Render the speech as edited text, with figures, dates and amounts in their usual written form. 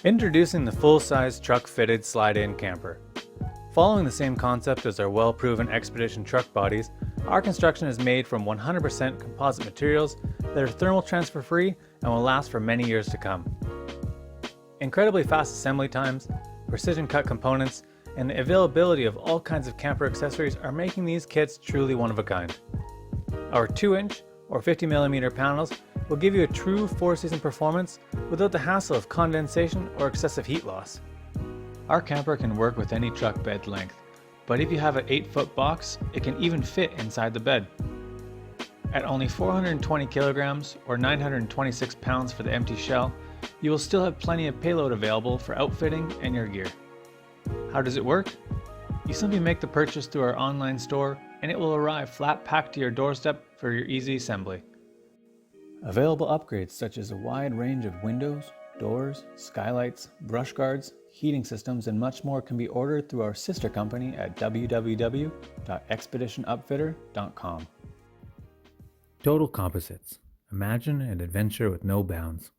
Introducing the full-size truck-fitted slide-in camper. Following the same concept as our well-proven Expedition truck bodies, our construction is made from 100% composite materials that are thermal transfer free and will last for many years to come. Incredibly fast assembly times, precision cut components, and the availability of all kinds of camper accessories are making these kits truly one of a kind. Our 2-inch or 50mm panels will give you a true 4-season performance without the hassle of condensation or excessive heat loss. Our camper can work with any truck bed length, but if you have an 8-foot box, it can even fit inside the bed. At only 420 kilograms or 926 pounds for the empty shell, you will still have plenty of payload available for outfitting and your gear. How does it work? You simply make the purchase through our online store and it will arrive flat packed to your doorstep for your easy assembly. Available upgrades such as a wide range of windows, doors, skylights, brush guards, heating systems, and much more can be ordered through our sister company at www.expeditionupfitter.com. Total Composites. Imagine an adventure with no bounds.